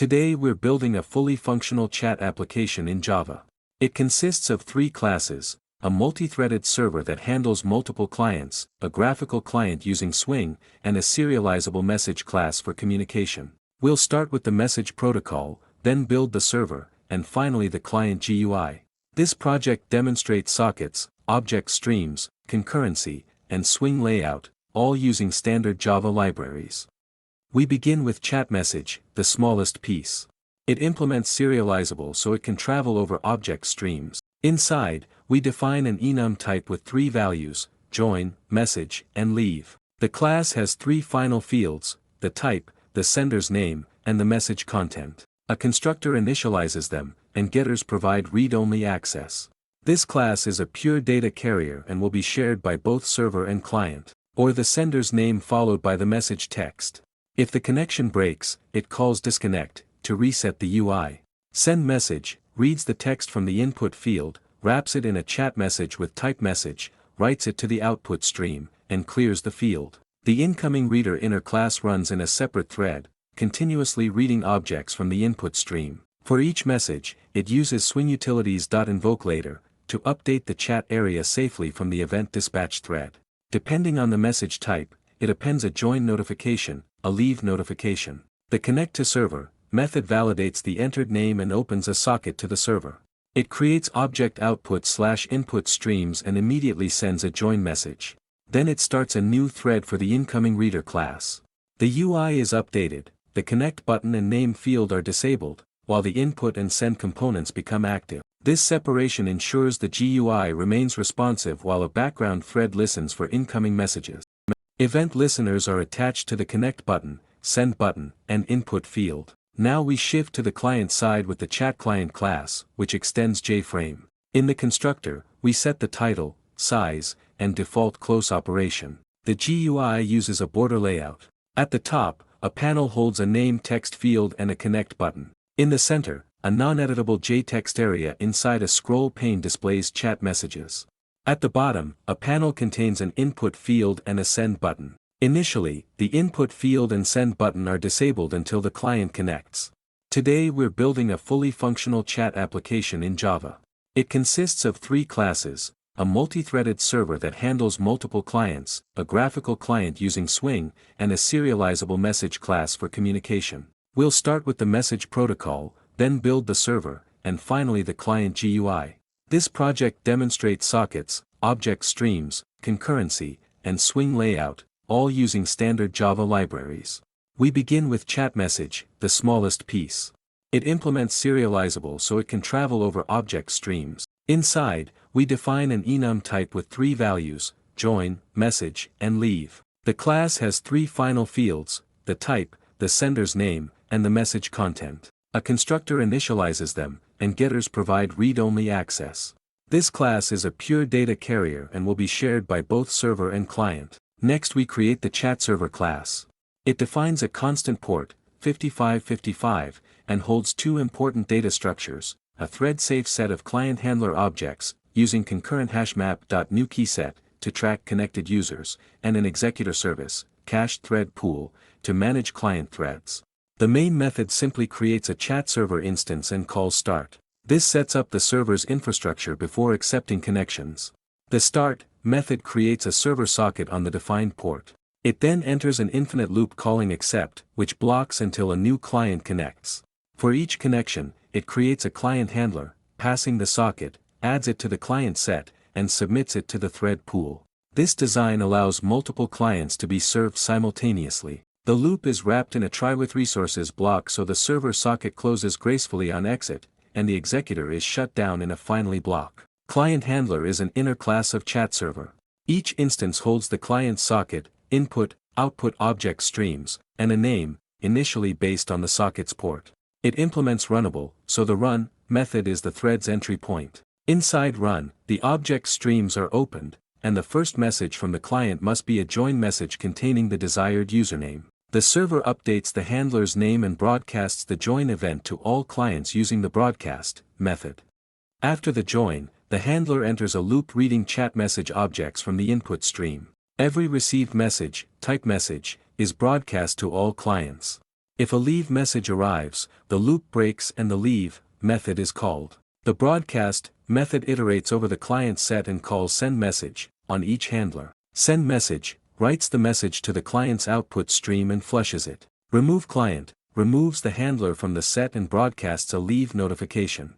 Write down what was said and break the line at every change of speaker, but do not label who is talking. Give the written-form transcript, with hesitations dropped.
Today we're building a fully functional chat application in Java. It consists of three classes: a multi-threaded server that handles multiple clients, a graphical client using Swing, and a serializable message class for communication. We'll start with the message protocol, then build the server, and finally the client GUI. This project demonstrates sockets, object streams, concurrency, and Swing layout, all using standard Java libraries. We begin with chat message, the smallest piece. It implements serializable so it can travel over object streams. Inside, we define an enum type with three values: join, message, and leave. The class has three final fields: the type, the sender's name, and the message content. A constructor initializes them, and getters provide read-only access. This class is a pure data carrier and will be shared by both server and client, or the sender's name followed by the message text. If the connection breaks, it calls disconnect to reset the UI. Send message reads the text from the input field, wraps it in a chat message with type message, writes it to the output stream, and clears the field. The incoming reader inner class runs in a separate thread, continuously reading objects from the input stream. For each message, it uses swingutilities.invokeLater to update the chat area safely from the event dispatch thread. Depending on the message type, it appends a join notification, a leave notification. The connect to server method validates the entered name and opens a socket to the server. It creates object output/input streams and immediately sends a join message. Then it starts a new thread for the incoming reader class. The UI is updated, the connect button and name field are disabled, while the input and send components become active. This separation ensures the GUI remains responsive while a background thread listens for incoming messages. Event listeners are attached to the connect button, send button, and input field. Now we shift to the client side with the chat client class, which extends JFrame. In the constructor, we set the title, size, and default close operation. The GUI uses a border layout. At the top, a panel holds a name text field and a connect button. In the center, a non-editable JText area inside a scroll pane displays chat messages. At the bottom, a panel contains an input field and a send button. Initially, the input field and send button are disabled until the client connects. Today we're building a fully functional chat application in Java. It consists of three classes: a multi-threaded server that handles multiple clients, a graphical client using Swing, and a serializable message class for communication. We'll start with the message protocol, then build the server, and finally the client GUI. This project demonstrates sockets, object streams, concurrency, and Swing layout, all using standard Java libraries. We begin with chat message, the smallest piece. It implements serializable so it can travel over object streams. Inside, we define an enum type with three values: join, message, and leave. The class has three final fields: the type, the sender's name, and the message content. A constructor initializes them, and getters provide read-only access. This class is a pure data carrier and will be shared by both server and client. Next we create the chat server class. It defines a constant port, 5555, and holds two important data structures: a thread-safe set of client handler objects, using concurrent hashmap.newKeySet to track connected users, and an executor service, cached thread pool, to manage client threads. The main method simply creates a chat server instance and calls start. This sets up the server's infrastructure before accepting connections. The start method creates a server socket on the defined port. It then enters an infinite loop calling accept, which blocks until a new client connects. For each connection, it creates a client handler, passing the socket, adds it to the client set, and submits it to the thread pool. This design allows multiple clients to be served simultaneously. The loop is wrapped in a try-with-resources block so the server socket closes gracefully on exit, and the executor is shut down in a finally block. Client handler is an inner class of chat server. Each instance holds the client socket, input, output object streams, and a name, initially based on the socket's port. It implements runnable, so the run method is the thread's entry point. Inside run, the object streams are opened, and the first message from the client must be a join message containing the desired username. The server updates the handler's name and broadcasts the join event to all clients using the broadcast method. After the join, the handler enters a loop reading chat message objects from the input stream. Every received message, type message, is broadcast to all clients. If a leave message arrives, the loop breaks and the leave method is called. The broadcast method iterates over the client set and calls send message on each handler. Send message writes the message to the client's output stream and flushes it. Remove client removes the handler from the set and broadcasts a leave notification.